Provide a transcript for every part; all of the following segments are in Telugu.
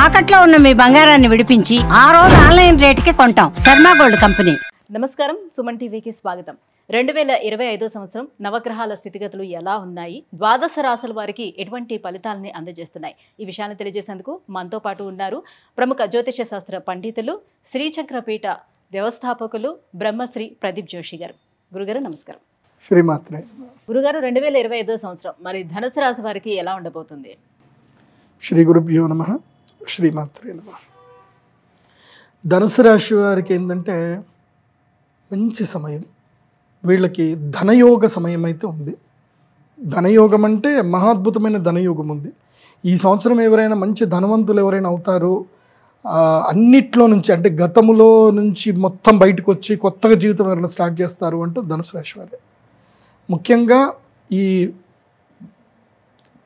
తాకట్లో ఉన్న మీ బంగారాన్ని విడిపించి ఆ రోజు ఆన్లైన్ రేటుకి కొంటాం. Sharma gold company. నమస్కారం, సుమన్ టీవీకి స్వాగతం. 2025 సంవత్సరం నవగ్రహాల స్థితిగతులు ఎలా ఉన్నాయి, ద్వాదశ రాశుల వారికి ఎటువంటి ఫలితాలని అందజేస్తున్నాయి, ఈ విషయాన్ని తెలియజేసేందుకు మనతో పాటు ఉన్నారు ప్రముఖ జ్యోతిష శాస్త్ర పండితులు, శ్రీచక్రపీఠ వ్యవస్థాపకులు బ్రహ్మశ్రీ ప్రదీప్ జోషి గారు. గురుగారు నమస్కారం. శ్రీమాత్రే. గురుగారు, 2025 సంవత్సరం మరి ధనుసు రాశి వారికి ఎలా ఉండబోతుంది? శ్రీ గురుభ్యో నమః. శ్రీమాత్రే నమః. ధనుసు రాశి వారికి ఏంటంటే మంచి సమయం, వీళ్ళకి ధనయోగ సమయం అయితే ఉంది. ధనయోగం అంటే మహాద్భుతమైన ధనయోగం ఉంది. ఈ సంవత్సరం ఎవరైనా మంచి ధనవంతులు ఎవరైనా అవుతారో, అన్నిట్లో నుంచి అంటే గతములో నుంచి మొత్తం బయటకు వచ్చి కొత్తగా జీవితం ఎవరైనా స్టార్ట్ చేస్తారు అంటే ధనుసు రాశి వారే. ముఖ్యంగా ఈ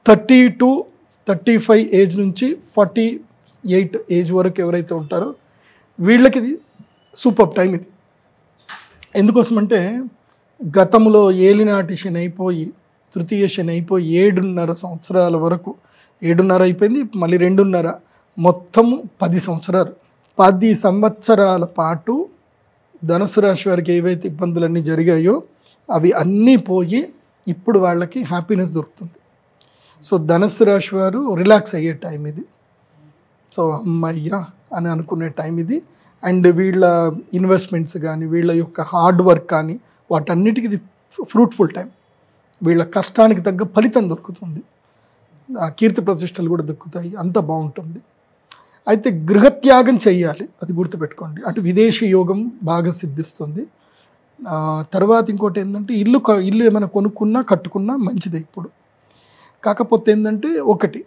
30 to 35 ఏజ్ నుంచి 48 ఏజ్ వరకు ఎవరైతే ఉంటారో వీళ్ళకి ఇది సూపర్ టైం. ఇది ఎందుకోసమంటే గతంలో ఏలినాటి శని అయిపోయి, తృతీయ శని అయిపోయి 7.5 సంవత్సరాల వరకు, 7.5 అయిపోయింది, మళ్ళీ 2.5, మొత్తము 10 సంవత్సరాలు. 10 సంవత్సరాల పాటు ధనుసు రాశి వారికి ఏవైతే ఇబ్బందులన్నీ జరిగాయో అవి అన్నీ పోయి ఇప్పుడు వాళ్ళకి హ్యాపీనెస్ దొరుకుతుంది. సో ధనుసు రాశి వారు రిలాక్స్ అయ్యే టైం ఇది. సో అమ్మయ్యా అని అనుకునే టైం ఇది. అండ్ వీళ్ళ ఇన్వెస్ట్మెంట్స్ కానీ, వీళ్ళ యొక్క హార్డ్ వర్క్ కానీ, వాటన్నిటికీ ఇది ఫ్రూట్ఫుల్ టైం. వీళ్ళ కష్టానికి తగ్గ ఫలితం దొరుకుతుంది, కీర్తి ప్రతిష్టలు కూడా దక్కుతాయి, అంత బాగుంటుంది. అయితే గృహత్యాగం చెయ్యాలి, అది గుర్తుపెట్టుకోండి. అటు విదేశీ యోగం బాగా సిద్ధిస్తుంది. తర్వాత ఇంకోటి ఏంటంటే ఇల్లు ఏమైనా కొనుక్కున్నా కట్టుకున్నా మంచిదే ఇప్పుడు. కాకపోతే ఏంటంటే ఒకటి,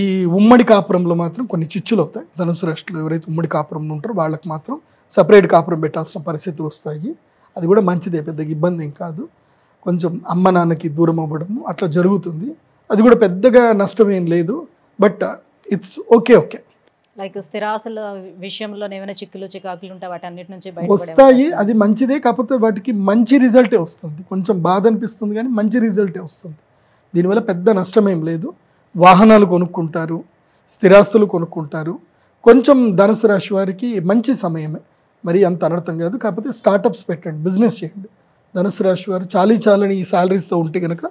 ఈ ఉమ్మడి కాపురంలో మాత్రం కొన్ని చిచ్చులు అవుతాయి. ధనుసు రాశిలో ఎవరైతే ఉమ్మడి కాపురంలో ఉంటారో వాళ్ళకి మాత్రం సపరేట్ కాపురం పెట్టాల్సిన పరిస్థితులు వస్తాయి. అది కూడా మంచిదే, పెద్దగా ఇబ్బంది ఏం కాదు. కొంచెం అమ్మ నాన్నకి దూరం అవ్వడము అట్లా జరుగుతుంది, అది కూడా పెద్దగా నష్టం ఏం లేదు. But it's okay. లైక్ స్థిరాస్తుల విషయంలో ఏమైనా చిక్కులు చికాకులు ఉంటాయి, వాటి అన్నిటి నుంచి వస్తాయి, అది మంచిదే. కాకపోతే వాటికి మంచి రిజల్టే వస్తుంది. కొంచెం బాధ అనిపిస్తుంది కానీ మంచి రిజల్టే వస్తుంది. దీనివల్ల పెద్ద నష్టం ఏం లేదు. వాహనాలు కొనుక్కుంటారు, స్థిరాస్తులు కొనుక్కుంటారు. కొంచెం ధనుసు రాశి వారికి మంచి సమయమే, మరి అంత అనర్థం కాదు. కాకపోతే స్టార్టప్స్ పెట్టండి, బిజినెస్ చేయండి. ధనుసు రాశి వారు చాలని శాలరీస్తో ఉంటే కనుక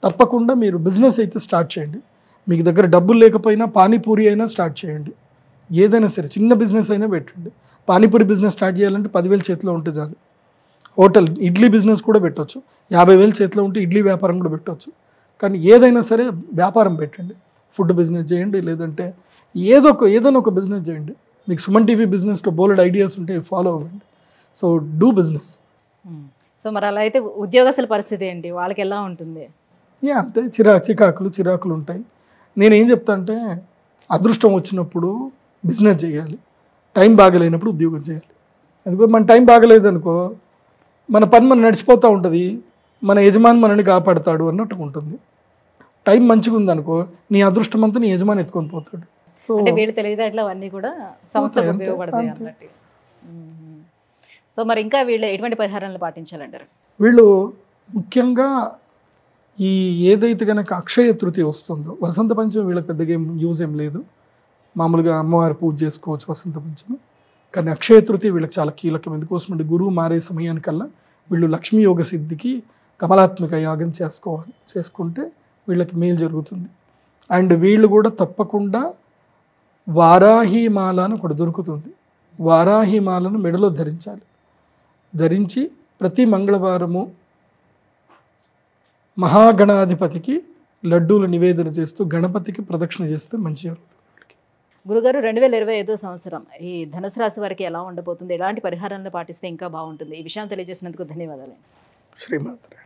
తప్పకుండా మీరు బిజినెస్ అయితే స్టార్ట్ చేయండి. మీకు దగ్గర డబ్బులు లేకపోయినా పానీపూరి అయినా స్టార్ట్ చేయండి. ఏదైనా సరే చిన్న బిజినెస్ అయినా పెట్టండి. పానీపూరి బిజినెస్ స్టార్ట్ చేయాలంటే 10,000 చేతిలో ఉంటే చాలు. హోటల్ ఇడ్లీ బిజినెస్ కూడా పెట్టవచ్చు, 50,000 చేతిలో ఉంటే ఇడ్లీ వ్యాపారం కూడా పెట్టవచ్చు. కానీ ఏదైనా సరే వ్యాపారం పెట్టండి. ఫుడ్ బిజినెస్ చేయండి, లేదంటే ఏదైనా ఒక బిజినెస్ చేయండి. మీకు సుమన్ టీవీ బిజినెస్లో బోల్డ్ ఐడియాస్ ఉంటే ఫాలో అవ్వండి. So do business. సో మరి అలా అయితే ఉద్యోగస్తుల పరిస్థితి ఏంటి, వాళ్ళకి ఎలా ఉంటుంది? అంతే, చిరాకులు ఉంటాయి. నేనేం చెప్తా అంటే అదృష్టం వచ్చినప్పుడు బిజినెస్ చేయాలి, టైం బాగలేనప్పుడు ఉద్యోగం చేయాలి. అందుకో మన టైం బాగలేదనుకో మన పని మనం నడిచిపోతూ ఉంటుంది, మన యజమాని మనల్ని కాపాడుతాడు అన్నట్టు ఉంటుంది. టైం మంచిగా ఉందనుకో నీ అదృష్టం అంతా నీ యజమాని ఎత్తుకొని పోతాడు. సో వీళ్ళు తెలివితేటలు అవన్నీ కూడా సంస్థకు ఉపయోగపడతాయి అన్నట్టు. సో మరి ఇంకా వీళ్ళు ఎటువంటి పరిహారాలను పాటించాలంటారు? వీళ్ళు ముఖ్యంగా ఈ ఏదైతే కనుక అక్షయ తృతీయ వస్తుందో, వసంత పంచమి వీళ్ళకి పెద్దగా యూజ్ ఏం లేదు. మామూలుగా అమ్మవారి పూజ చేసుకోవచ్చు వసంత పంచమి. కానీ అక్షయ తృతీయ వీళ్ళకి చాలా కీలకం. ఎందుకోసం అంటే గురువు మారే సమయానికల్లా వీళ్ళు లక్ష్మీ యోగ సిద్ధికి కమలాత్మిక యాగం చేసుకుంటే వీళ్ళకి మేలు జరుగుతుంది. అండ్ వీళ్ళు కూడా తప్పకుండా వారాహిమాల అని ఒకటి దొరుకుతుంది, వారాహిమాలను మెడలో ధరించి ప్రతి మంగళవారము మహాగణాధిపతికి లడ్డూలు నివేదన చేస్తూ గణపతికి ప్రదక్షిణ చేస్తే మంచి జరుగుతుంది. గురుగారు, 2025 సంవత్సరం ఈ ధనుసు రాశి వారికి ఎలా ఉండబోతుంది, ఎలాంటి పరిహారాలను పాటిస్తే ఇంకా బాగుంటుంది, ఈ విషయం తెలియజేసినందుకు ధన్యవాదాలు. శ్రీమాత్రే.